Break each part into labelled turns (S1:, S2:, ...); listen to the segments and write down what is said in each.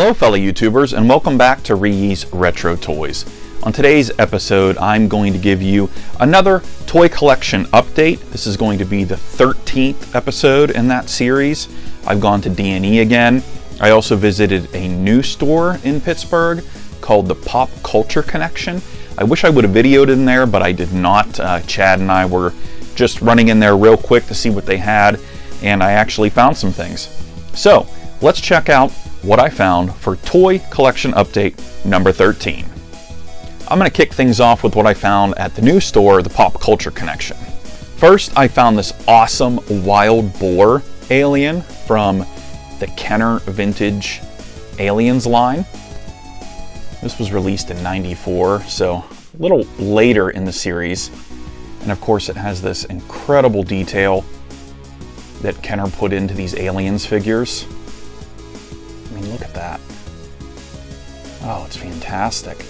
S1: Hello fellow YouTubers, and welcome back to ReeYees Retro Toys. On today's episode, I'm going to give you another toy collection update. This is going to be the 13th episode in that series. I've gone to D&E again. I also visited a new store in Pittsburgh called the Pop Culture Connection. I wish I would have videoed in there, but I did not. Chad and I were just running in there real quick to see what they had, and I actually found some things. So, let's check out what I found for Toy Collection Update number 13. I'm going to kick things off with what I found at the new store, the Pop Culture Connection. First, I found this awesome Wild Boar alien from the Kenner Vintage Aliens line. This was released in '94, so a little later in the series. And of course, it has this incredible detail that Kenner put into these aliens figures. I mean, look at that. Oh, it's fantastic.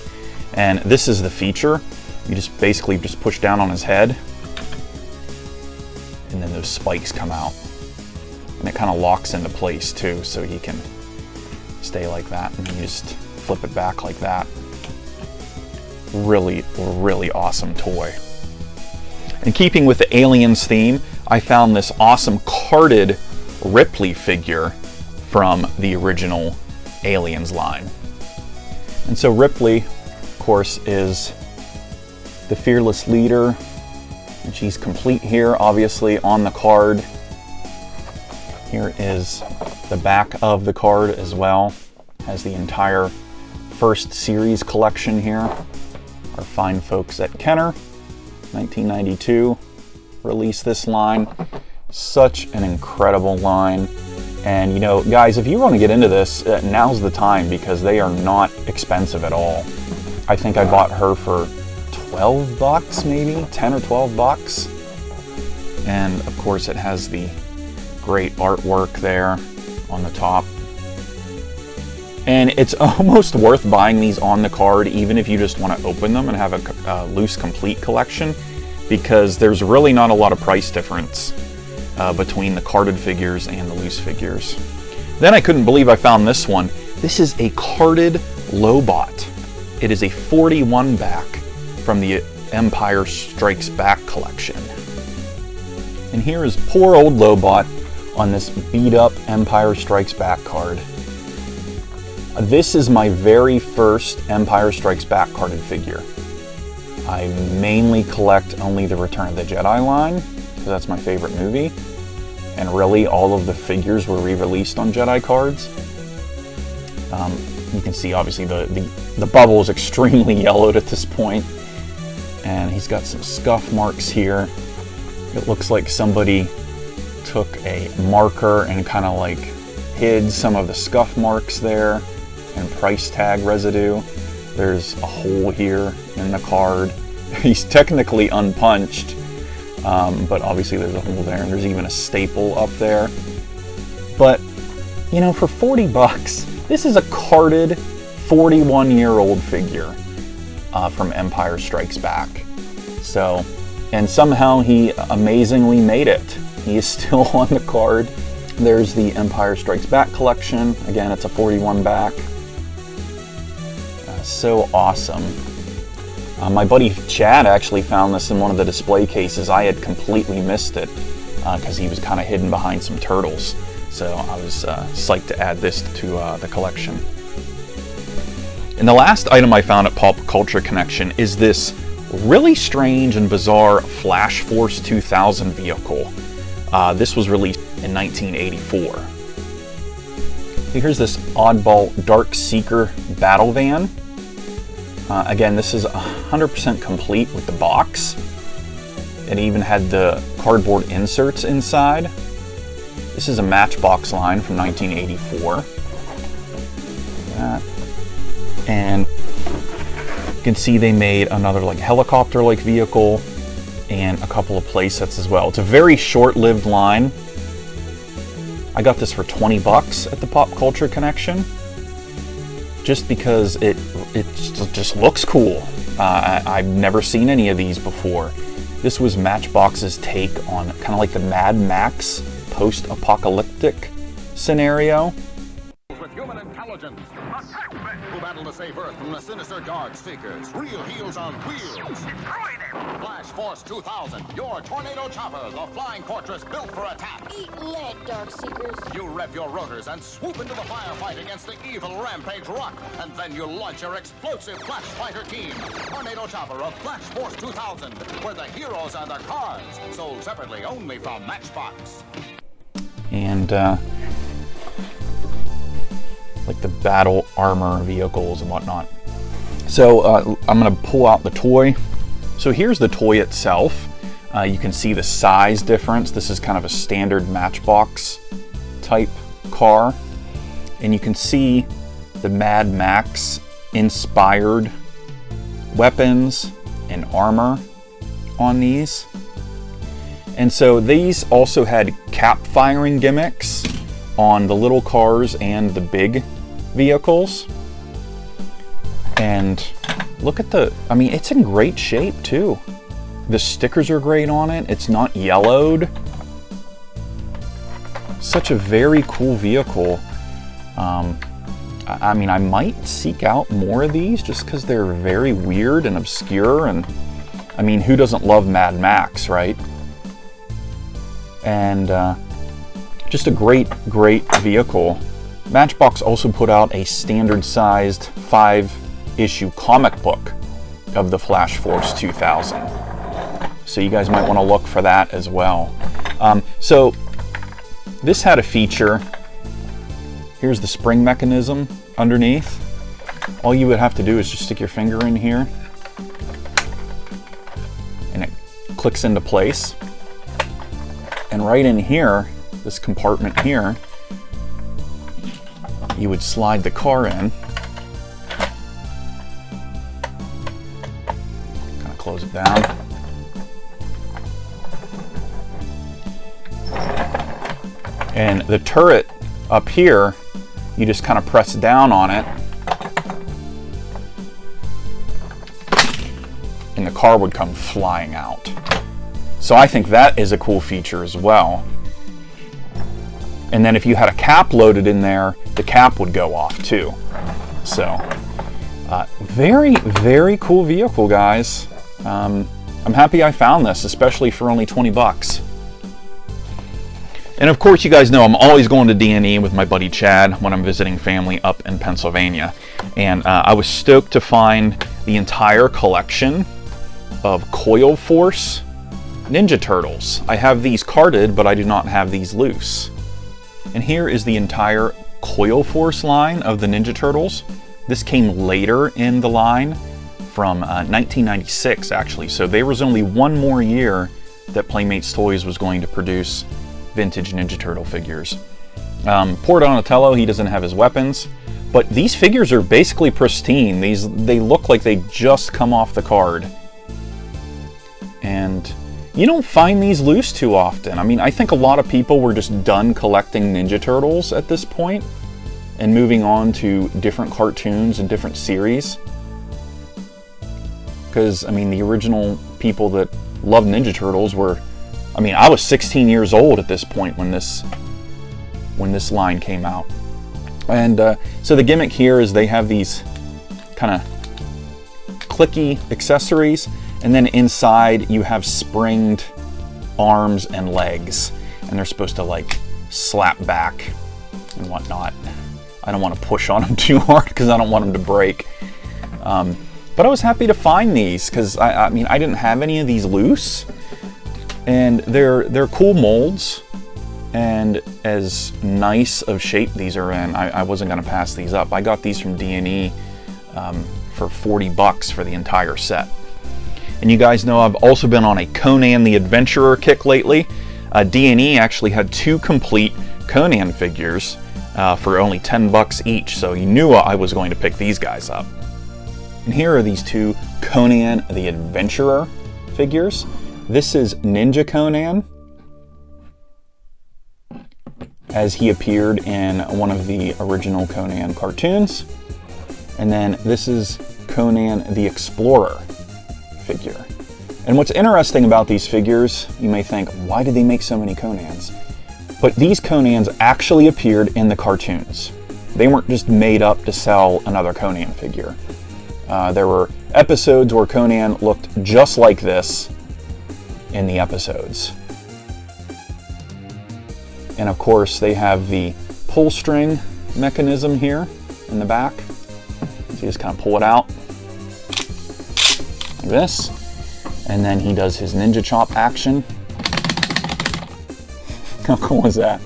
S1: And this is the feature. You just basically just push down on his head, and then those spikes come out. And it kind of locks into place too, so he can stay like that, and you just flip it back like that. Really, really awesome toy. And keeping with the aliens theme, I found this awesome carded Ripley figure from the original Aliens line. And so Ripley, of course, is the fearless leader, and she's complete here, obviously, on the card. Here is the back of the card as well. Has the entire first series collection here. Our fine folks at Kenner, 1992, released this line. Such an incredible line. And you know, guys, if you want to get into this, now's the time, because they are not expensive at all. I think I bought her for 12 bucks, maybe 10 or 12 bucks. And of course it has the great artwork there on the top. And it's almost worth buying these on the card, even if you just want to open them and have a loose complete collection, because there's really not a lot of price difference between the carded figures and the loose figures. Then I couldn't believe I found this one. This is a carded Lobot. It is a 41 back from the Empire Strikes Back collection. And here is poor old Lobot on this beat up Empire Strikes Back card. This is my very first Empire Strikes Back carded figure. I mainly collect only the Return of the Jedi line, because that's my favorite movie. And really, all of the figures were re-released on Jedi cards. You can see, obviously, the bubble is extremely yellowed at this point. And he's got some scuff marks here. It looks like somebody took a marker and kind of like hid some of the scuff marks there and price tag residue. There's a hole here in the card. He's technically unpunched, but obviously there's a hole there, and there's even a staple up there. But, you know, for 40 bucks, this is a carded 41-year-old figure from Empire Strikes Back. So, and somehow he amazingly made it. He is still on the card. There's the Empire Strikes Back collection. Again, it's a 41 back. So awesome. My buddy Chad actually found this in one of the display cases. I had completely missed it because he was kind of hidden behind some turtles. So I was psyched to add this to the collection. And the last item I found at Pop Culture Connection is this really strange and bizarre Flash Force 2000 vehicle. This was released in 1984. Here's this oddball Dark Seeker battle van. Again, this is 100% complete with the box. It even had the cardboard inserts inside. This is a Matchbox line from 1984. And you can see they made another like helicopter-like vehicle and a couple of play sets as well. It's a very short-lived line. I got this for 20 bucks at the Pop Culture Connection, just because it just looks cool. I've never seen any of these before. This was Matchbox's take on kind of like the Mad Max post-apocalyptic scenario.
S2: intelligence. Who battle to save Earth from the sinister Guard Seekers. Real heels on wheels.
S3: Destroy them!
S2: Flash Force 2000, your tornado chopper, the flying fortress built for attack.
S4: Eat lead, Dark Seekers.
S2: You rev your rotors and swoop into the firefight against the evil Rampage Rock. And then you launch your explosive Flash Fighter team. Tornado chopper of Flash Force 2000, where the heroes are the cars. Sold separately only from Matchbox.
S1: And like the battle armor vehicles and whatnot. So I'm gonna pull out the toy. So here's the toy itself. You can see the size difference. This is kind of a standard Matchbox type car. And you can see the Mad Max inspired weapons and armor on these. And so these also had cap firing gimmicks on the little cars and the big vehicles. And look at I mean, it's in great shape too. The stickers are great on it. It's not yellowed. Such a very cool vehicle. I mean, I might seek out more of these just because they're very weird and obscure. And I mean, who doesn't love Mad Max, right? And just a great vehicle. Matchbox also put out a standard-sized 5-issue comic book of the Flash Force 2000. So you guys might want to look for that as well. So this had a feature. Here's the spring mechanism underneath. All you would have to do is just stick your finger in here and it clicks into place. And right in here, this compartment here, you would slide the car in. Kind of close it down. And the turret up here, you just kind of press down on it. And the car would come flying out. So I think that is a cool feature as well. And then if you had a cap loaded in there, the cap would go off too. So very cool vehicle, guys. I'm happy I found this, especially for only 20 bucks. And of course, you guys know I'm always going to D&E with my buddy Chad when I'm visiting family up in Pennsylvania. And I was stoked to find the entire collection of Coil Force Ninja Turtles. I have these carded, but I do not have these loose. And here is the entire Coil Force line of the Ninja Turtles. This came later in the line from 1996, actually. So there was only one more year that Playmates Toys was going to produce vintage Ninja Turtle figures. Poor Donatello, he doesn't have his weapons, but these figures are basically pristine. They look like they just come off the card. And you don't find these loose too often. I mean, I think a lot of people were just done collecting Ninja Turtles at this point and moving on to different cartoons and different series. Because, I mean, the original people that loved Ninja Turtles were, I mean, I was 16 years old at this point when this line came out. And so the gimmick here is they have these kind of clicky accessories, and then inside you have springed arms and legs, and they're supposed to like slap back and whatnot. I don't want to push on them too hard because I don't want them to break. But I was happy to find these because I mean, I didn't have any of these loose, and they're cool molds, and as nice of shape these are in, I wasn't going to pass these up. I got these from D&E for 40 bucks for the entire set. And you guys know I've also been on a Conan the Adventurer kick lately. D&E actually had 2 complete Conan figures for only 10 bucks each, so you knew I was going to pick these guys up. And here are these 2 Conan the Adventurer figures. This is Ninja Conan, as he appeared in one of the original Conan cartoons. And then this is Conan the Explorer figure. And what's interesting about these figures, you may think, why did they make so many Conans? But these Conans actually appeared in the cartoons. They weren't just made up to sell another Conan figure. There were episodes where Conan looked just like this in the episodes. And of course, they have the pull string mechanism here in the back. So you just kind of pull it out like this. And then he does his ninja chop action. How cool is that?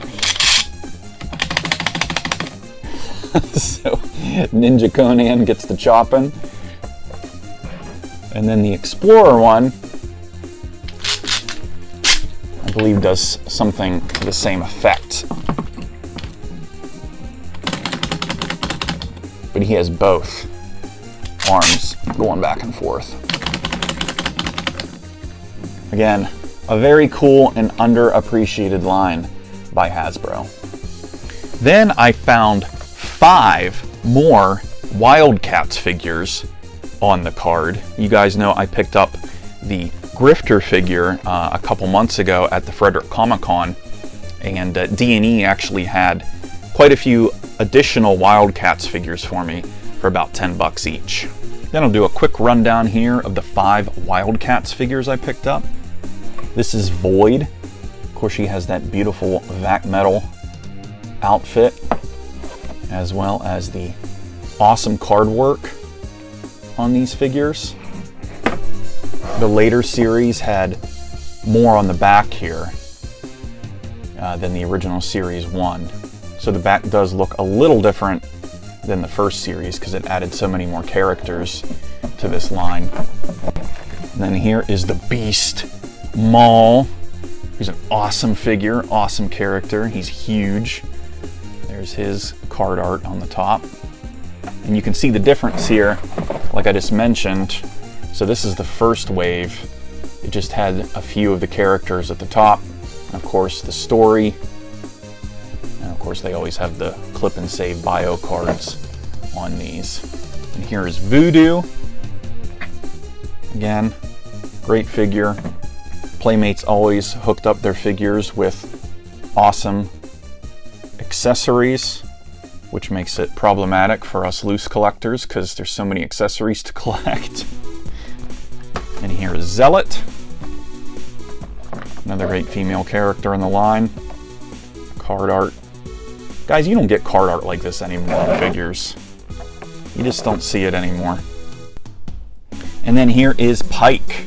S1: So Ninja Conan gets the chopping. And then the Explorer one, I believe, does something to the same effect. But he has both arms going back and forth. Again, a very cool and underappreciated line by Hasbro. Then I found 5 more Wild C.A.T.S figures on the card. You guys know I picked up the Grifter figure a couple months ago at the Frederick Comic-Con, and D&E actually had quite a few additional Wild C.A.T.S figures for me for about $10 each. Then I'll do a quick rundown here of the 5 Wild C.A.T.S figures I picked up. This is Void. Of course, she has that beautiful vac metal outfit, as well as the awesome card work on these figures. The later series had more on the back here than the original Series 1. So the back does look a little different than the first series because it added so many more characters to this line. And then here is the Beast, Maul. He's an awesome figure, awesome character. He's huge. There's his card art on the top. And you can see the difference here, like I just mentioned. So this is the first wave. It just had a few of the characters at the top. And of course, the story. And of course, they always have the clip and save bio cards on these. And here is Voodoo. Again, great figure. Playmates always hooked up their figures with awesome accessories, which makes it problematic for us loose collectors because there's so many accessories to collect. And here is Zealot, another great female character in the line. Card art. Guys, you don't get card art like this anymore in figures. You just don't see it anymore. And then here is Pike,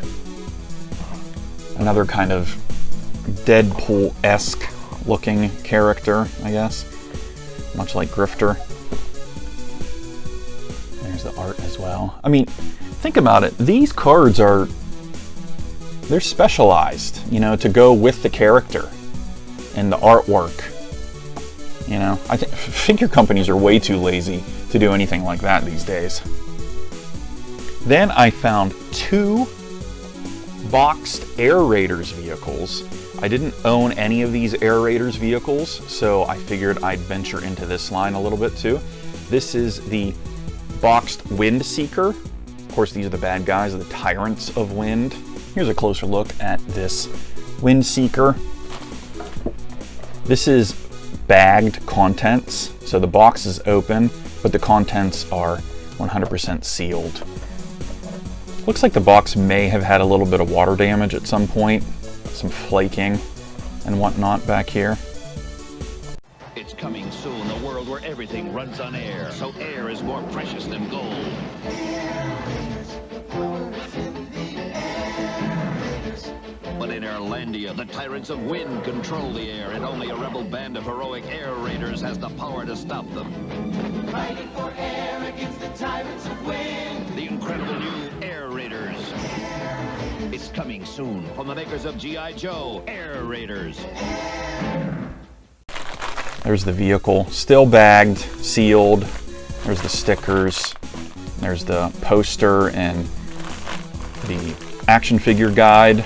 S1: another kind of Deadpool-esque looking character, I guess, much like Grifter. There's the art as well. I mean, think about it. These cards they're specialized, you know, to go with the character and the artwork. You know, I think figure companies are way too lazy to do anything like that these days. Then I found 2 boxed Air Raiders vehicles. I didn't own any of these Air Raiders vehicles, so I figured I'd venture into this line a little bit too. This is the boxed Wind Seeker. Of course, these are the bad guys, the tyrants of wind. Here's a closer look at this Wind Seeker. This is bagged contents, so the box is open, but the contents are 100% sealed. Looks like the box may have had a little bit of water damage at some point, some flaking and whatnot back here.
S3: It's coming soon, a world where everything runs on air, so air is more precious than gold. But in Airlandia, the tyrants of wind control the air, and only a rebel band of heroic air raiders has the power to stop them.
S5: Fighting for air against the tyrants of wind.
S3: The incredible new Air Raiders. It's coming soon from the makers of G.I. Joe, Air Raiders.
S1: There's the vehicle, still bagged, sealed. There's the stickers. There's the poster and the action figure guide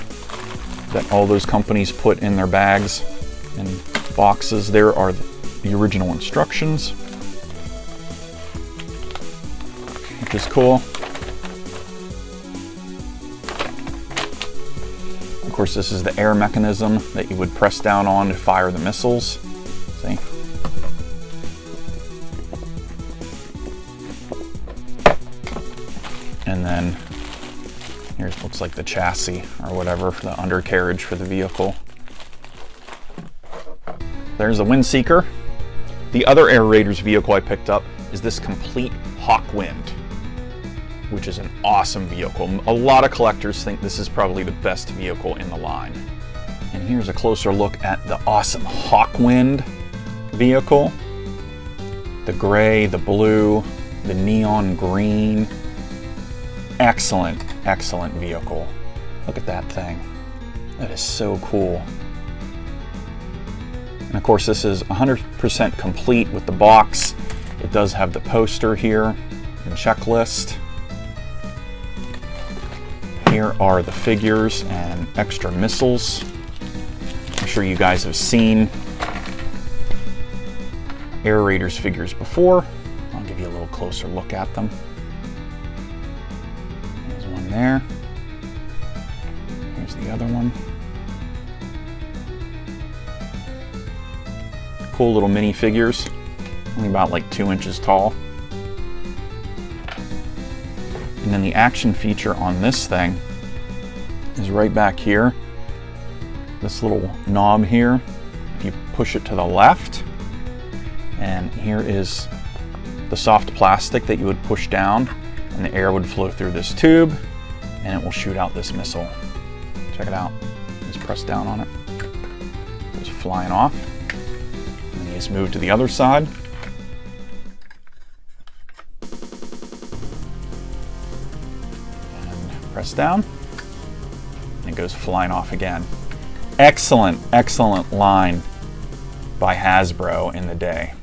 S1: that all those companies put in their bags and boxes. There are the original instructions, which is cool. Of course, this is the air mechanism that you would press down on to fire the missiles. See? And then here's looks like the chassis or whatever, the undercarriage for the vehicle. There's the Wind Seeker. The other Air Raiders vehicle I picked up is this complete Hawkwind, which is an awesome vehicle. A lot of collectors think this is probably the best vehicle in the line. And here's a closer look at the awesome Hawkwind vehicle. The gray, the blue, the neon green. Excellent, excellent vehicle. Look at that thing. That is so cool. And of course this is 100% complete with the box. It does have the poster here and checklist. Here are the figures and extra missiles. I'm sure you guys have seen Air Raiders figures before. I'll give you a little closer look at them. There's one there. Here's the other one. Cool little mini figures, only about like 2 inches tall. And then the action feature on this thing is right back here. This little knob here, if you push it to the left, and here is the soft plastic that you would push down, and the air would flow through this tube, and it will shoot out this missile. Check it out. Just press down on it. It goes flying off. And you just move to the other side. And press down. And it goes flying off again. Excellent, excellent line by Hasbro in the day.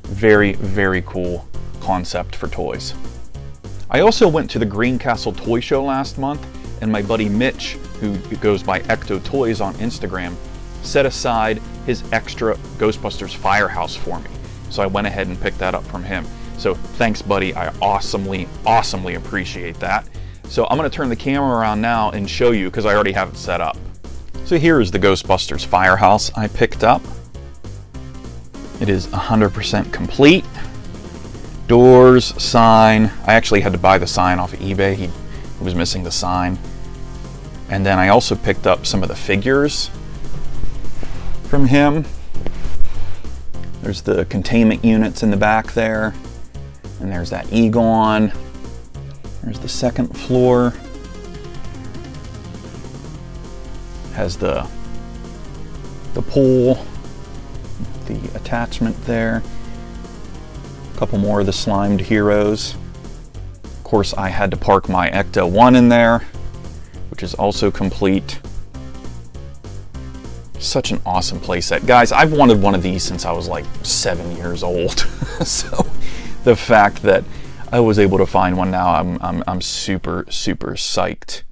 S1: Very, very cool concept for toys. I also went to the Greencastle Toy Show last month, and my buddy Mitch, who goes by Ecto Toys on Instagram, set aside his extra Ghostbusters Firehouse for me. So I went ahead and picked that up from him. So thanks, buddy. I awesomely, awesomely appreciate that. So I'm going to turn the camera around now and show you, because I already have it set up. So here is the Ghostbusters Firehouse I picked up. It is 100% complete. Doors, sign. I actually had to buy the sign off of eBay. He was missing the sign. And then I also picked up some of the figures from him. There's the containment units in the back there. And there's that Egon. There's the second floor. Has the pool, the attachment there. A couple more of the slimed heroes. Of course, I had to park my Ecto-1 in there, which is also complete. Such an awesome playset. Guys, I've wanted one of these since I was like 7 years old. So the fact that I was able to find one now, I'm super, super psyched.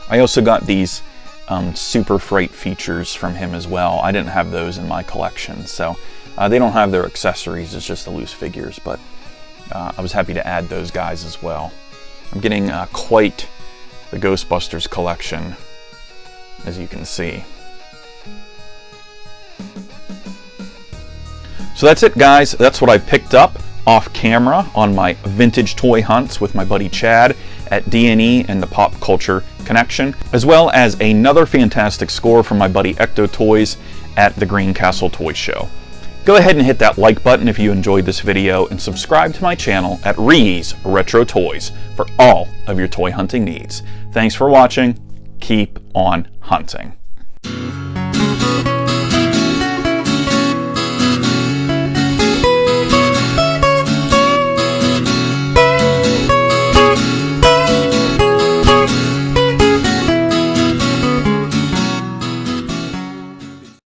S1: I also got these Super Freight features from him as well. I didn't have those in my collection, so they don't have their accessories, it's just the loose figures, but I was happy to add those guys as well. I'm getting quite the Ghostbusters collection, as you can see. So that's it, guys. That's what I picked up off camera on my vintage toy hunts with my buddy Chad at D&E and the Pop Culture Connection, as well as another fantastic score from my buddy Ecto Toys at the Greencastle Toy Show. Go ahead and hit that like button if you enjoyed this video, and subscribe to my channel at ReeYees Retro Toys for all of your toy hunting needs. Thanks for watching. Keep on hunting.